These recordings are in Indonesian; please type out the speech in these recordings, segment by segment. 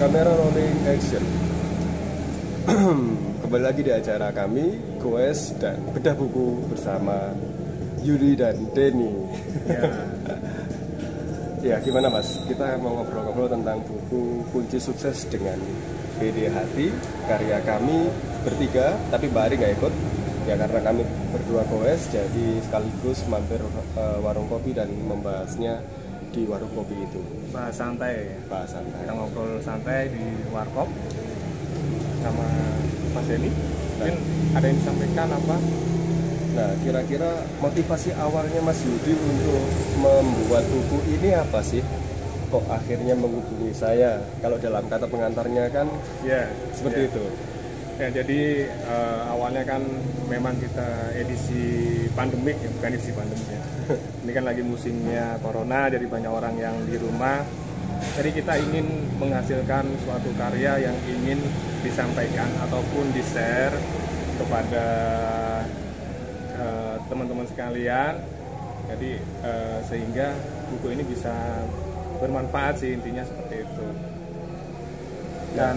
Kamera rolling action. Kembali lagi di acara kami, Goes dan Bedah Buku bersama Yuri dan Denny. Ya. Ya, gimana Mas? Kita mau ngobrol-ngobrol tentang buku Kunci Sukses dengan PD Hati, karya kami bertiga, tapi Mbak Ari nggak ikut. Ya karena kami berdua Goes, jadi sekaligus mampir warung kopi dan membahasnya di warung kopi itu. Bahas santai. Bahas santai. Kita ngobrol santai di warkop sama Mas Denny. Mungkin ada yang disampaikan apa? Nah, kira-kira motivasi awalnya Mas Yudi untuk membuat buku ini apa sih? Kok akhirnya menghubungi saya? Kalau dalam kata pengantarnya kan Ya, seperti ya. itu. Ya, jadi awalnya kan memang kita edisi pandemik ya, bukan edisi pandemik ya. Ini kan lagi musimnya corona, jadi banyak orang yang di rumah. Jadi kita ingin menghasilkan suatu karya yang ingin disampaikan ataupun di-share kepada teman-teman sekalian. Jadi sehingga buku ini bisa bermanfaat sih, intinya seperti itu. Dan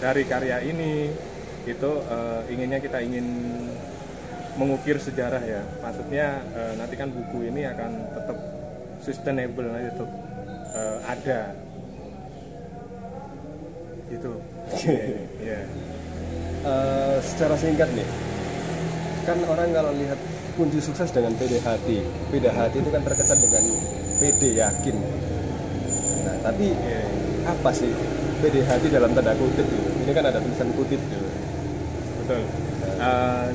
dari karya ini itu kita ingin mengukir sejarah ya. Maksudnya nanti kan buku ini akan tetap sustainable, nanti tetap ada gitu. Ya. Secara singkat nih, kan orang kalau lihat kunci sukses dengan PD Hati itu kan terkesan dengan PD yakin. Nah, tapi apa sih PD Hati dalam tanda kutip itu? Ini kan ada tulisan kutip gitu. Betul.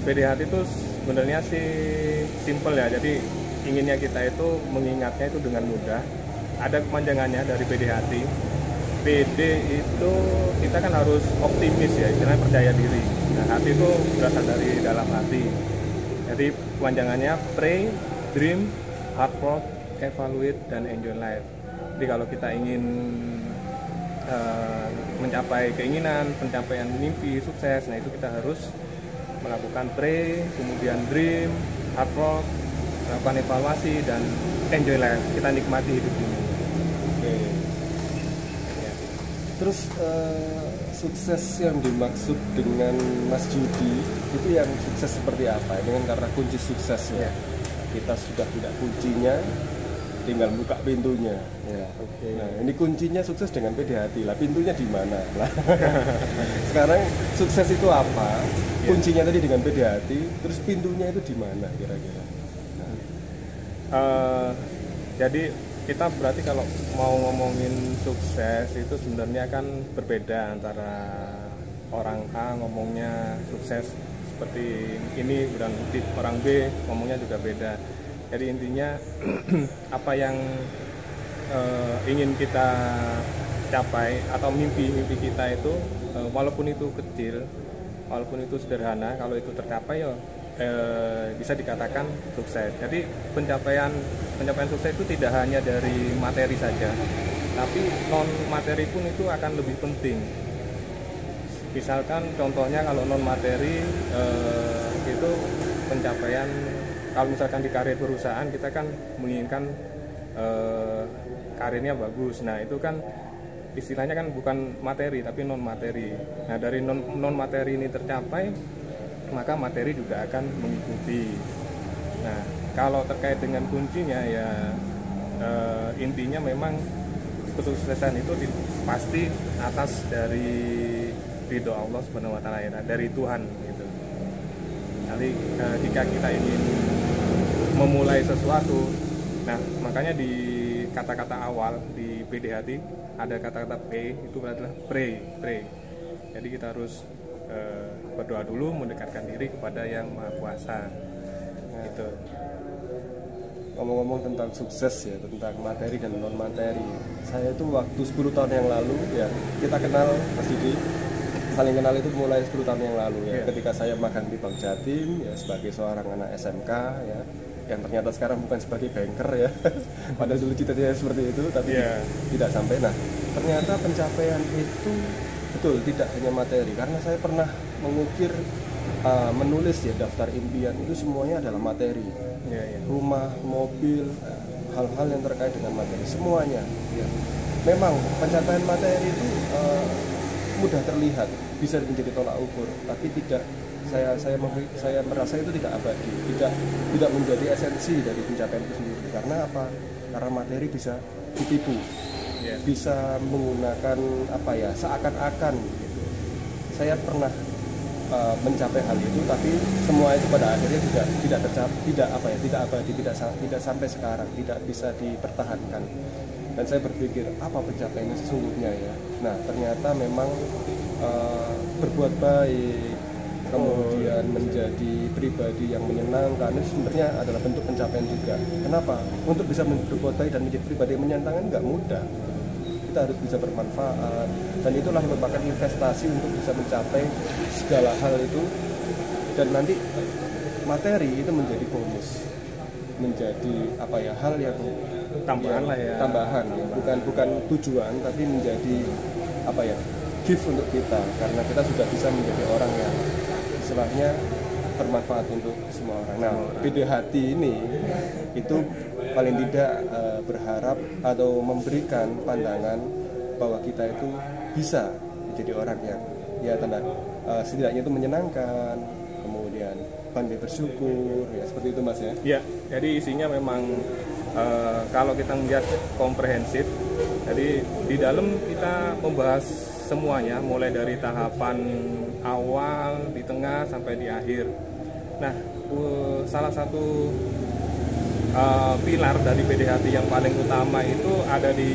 PD Hati itu sebenarnya sih simple ya. Jadi inginnya kita itu mengingatnya itu dengan mudah. Ada kepanjangannya dari PD Hati. PD itu kita kan harus optimis ya, istilahnya percaya diri. Nah, hati itu berasal dari dalam hati. Jadi kepanjangannya pray, dream, hard work, evaluate, dan enjoy life. Jadi kalau kita ingin mencapai keinginan, pencapaian mimpi, sukses, nah itu kita harus melakukan pray, kemudian dream, hard work, melakukan evaluasi, dan enjoy life. Kita nikmati hidup ini. Oke. Ya. Terus sukses yang dimaksud dengan Mas Yudi itu yang sukses seperti apa? Dengan karena kunci suksesnya. Kita sudah tidak kuncinya, tinggal buka pintunya. Ya. Oke. Nah, ini kuncinya sukses dengan PD Hati lah. Pintunya di mana? Nah, sekarang sukses itu apa? Kuncinya tadi dengan PD Hati, terus pintunya itu di mana kira-kira? Jadi kita berarti kalau mau ngomongin sukses itu sebenarnya kan berbeda antara orang A ngomongnya sukses seperti ini dan orang B ngomongnya juga beda. Jadi intinya apa yang ingin kita capai atau mimpi kita itu walaupun itu kecil, walaupun itu sederhana, kalau itu tercapai ya bisa dikatakan sukses. Jadi pencapaian sukses itu tidak hanya dari materi saja, tapi non materi pun itu akan lebih penting. Misalkan contohnya kalau non materi itu pencapaian, kalau misalkan di karir perusahaan kita kan menginginkan karirnya bagus. Nah itu kan istilahnya kan bukan materi tapi non materi. Nah dari non materi ini tercapai, maka materi juga akan mengikuti. Nah kalau terkait dengan kuncinya ya intinya memang kesuksesan itu pasti atas dari ridho Allah Subhanahu wa taala, dari Tuhan gitu. Nanti jika kita ingin memulai sesuatu, nah makanya di kata-kata awal di PD Hati ada kata-kata P, itu adalah pray. Jadi kita harus berdoa dulu, mendekatkan diri kepada Yang Maha Kuasa. Gitu. Ngomong-ngomong tentang sukses ya, tentang materi dan non materi. Saya itu waktu 10 tahun yang lalu ya, kita kenal Mas Didi. Saling kenal itu mulai 10 tahun yang lalu ya. Ketika saya magang di Bank Jatim ya sebagai seorang anak SMK ya, yang ternyata sekarang bukan sebagai banker ya. Padahal dulu cita-citanya seperti itu tapi tidak sampai. Nah, ternyata pencapaian itu betul tidak hanya materi, karena saya pernah mengukir menulis ya daftar impian itu semuanya adalah materi. Rumah, mobil, hal-hal yang terkait dengan materi semuanya ya. Memang pencapaian materi itu mudah terlihat, bisa menjadi tolak ukur, tapi tidak, saya merasa itu tidak abadi, tidak menjadi esensi dari pencapaian itu sendiri. Karena apa? Karena materi bisa ditipu, bisa menggunakan apa ya, seakan-akan gitu. Saya pernah mencapai hal itu, tapi semua itu pada akhirnya tidak tercapai, tidak abadi, tidak sampai sekarang, tidak bisa dipertahankan. Dan saya berpikir apa pencapaiannya sesungguhnya ya. Nah ternyata memang berbuat baik, kemudian menjadi pribadi yang menyenangkan, itu sebenarnya adalah bentuk pencapaian juga. Kenapa? Untuk bisa berbuat baik dan menjadi pribadi yang menyenangkan nggak mudah. Kita harus bisa bermanfaat, dan itulah merupakan investasi untuk bisa mencapai segala hal itu. Dan nanti materi itu menjadi bonus, menjadi apa ya, hal yang tambahan lah ya, tambahan ya, bukan tujuan, tapi menjadi apa ya, gift untuk kita, karena kita sudah bisa menjadi orang yang istilahnya bermanfaat untuk semua orang. Nah, PDHT ini itu paling tidak berharap atau memberikan pandangan bahwa kita itu bisa menjadi orang yang ya setidaknya itu menyenangkan, kemudian pandai bersyukur, ya seperti itu Mas ya. Ya, jadi isinya memang kalau kita melihat komprehensif, jadi di dalam kita membahas semuanya, mulai dari tahapan awal, di tengah, sampai di akhir. Nah, salah satu pilar dari PDHT yang paling utama itu ada di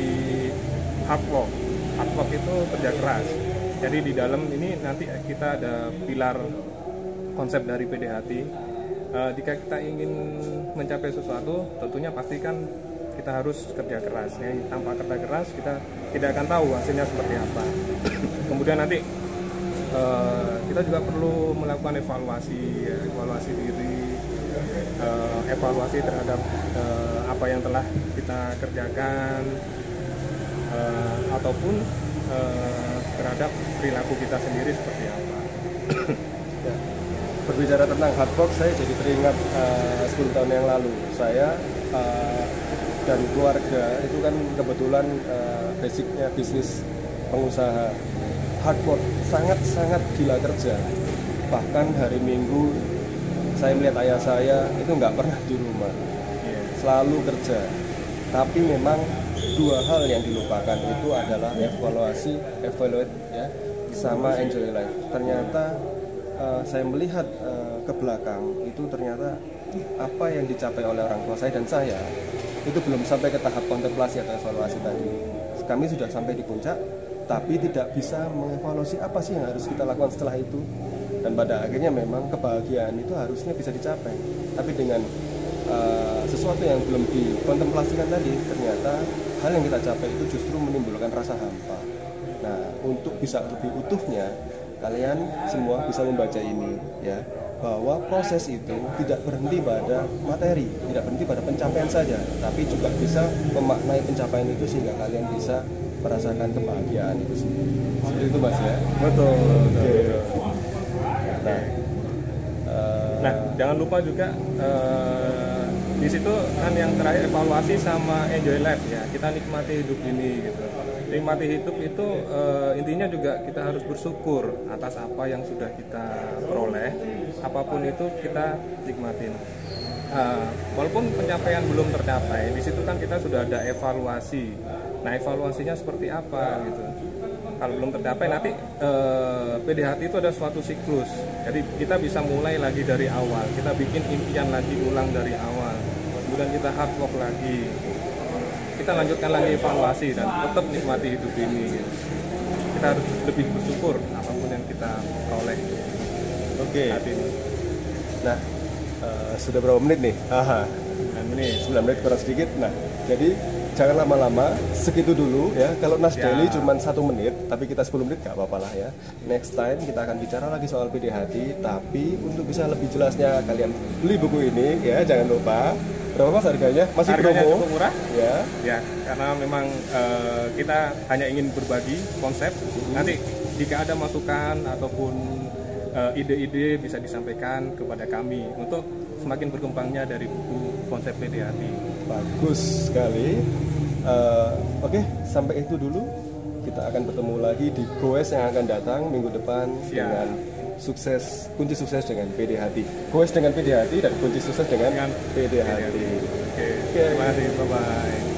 hard work. Hard work itu kerja keras. Jadi di dalam ini nanti kita ada pilar konsep dari PDHT. Jika kita ingin mencapai sesuatu, tentunya pastikan kita harus kerja keras. Ya. Tanpa kerja keras kita tidak akan tahu hasilnya seperti apa. Kemudian nanti kita juga perlu melakukan evaluasi, ya, evaluasi diri, evaluasi terhadap apa yang telah kita kerjakan, ataupun terhadap perilaku kita sendiri seperti apa. Ya. Berbicara tentang hard work, saya jadi teringat 10 tahun yang lalu saya dan keluarga itu kan kebetulan basicnya bisnis pengusaha. Hard work, sangat gila kerja. Bahkan hari Minggu saya melihat ayah saya itu nggak pernah di rumah, selalu kerja. Tapi memang dua hal yang dilupakan itu adalah evaluate ya, sama enjoy life. Ternyata saya melihat ke belakang itu ternyata apa yang dicapai oleh orang tua saya dan saya itu belum sampai ke tahap kontemplasi atau evaluasi tadi. Kami sudah sampai di puncak, tapi tidak bisa mengevaluasi apa sih yang harus kita lakukan setelah itu. Dan pada akhirnya memang kebahagiaan itu harusnya bisa dicapai, tapi dengan sesuatu yang belum dikontemplasikan tadi, ternyata hal yang kita capai itu justru menimbulkan rasa hampa. Nah, untuk bisa lebih utuhnya, kalian semua bisa membaca ini ya, bahwa proses itu tidak berhenti pada materi, tidak berhenti pada pencapaian saja, tapi juga bisa memaknai pencapaian itu sehingga kalian bisa merasakan kebahagiaan itu sendiri. Seperti itu Mas ya. Betul. Nah, jangan lupa juga di situ kan yang terakhir evaluasi sama enjoy life ya. Kita nikmati hidup ini gitu. Nikmati hidup itu intinya juga kita harus bersyukur atas apa yang sudah kita peroleh. Apapun itu kita nikmatin. Walaupun pencapaian belum tercapai, di situ kan kita sudah ada evaluasi. Nah, evaluasinya seperti apa gitu. Kalau belum tercapai nanti PDHT itu ada suatu siklus. Jadi kita bisa mulai lagi dari awal. Kita bikin impian lagi, ulang dari awal. Kemudian kita hard work lagi. Kita lanjutkan lagi evaluasi dan tetap nikmati hidup ini gitu. Kita harus lebih bersyukur apapun yang kita peroleh. Oke. Nah, sudah berapa menit nih? 9 menit kurang sedikit. Nah, jadi jangan lama-lama, segitu dulu ya. Kalau Nas Daily cuma 1 menit, tapi kita 10 menit gak apa-apa lah ya. Next time kita akan bicara lagi soal PDHT, tapi untuk bisa lebih jelasnya kalian beli buku ini ya, jangan lupa. Berapa Mas harganya? Masih harganya promo? Cukup murah ya. Ya, karena memang kita hanya ingin berbagi konsep. Nanti jika ada masukan ataupun ide-ide bisa disampaikan kepada kami untuk semakin berkembangnya dari buku konsep PDHT. Bagus sekali. Oke, sampai itu dulu. Kita akan bertemu lagi di Goes yang akan datang minggu depan dengan sukses, kunci sukses dengan PD Hati. Goes dengan PD Hati dan kunci sukses dengan PD Hati. Oke, terima kasih, bye-bye.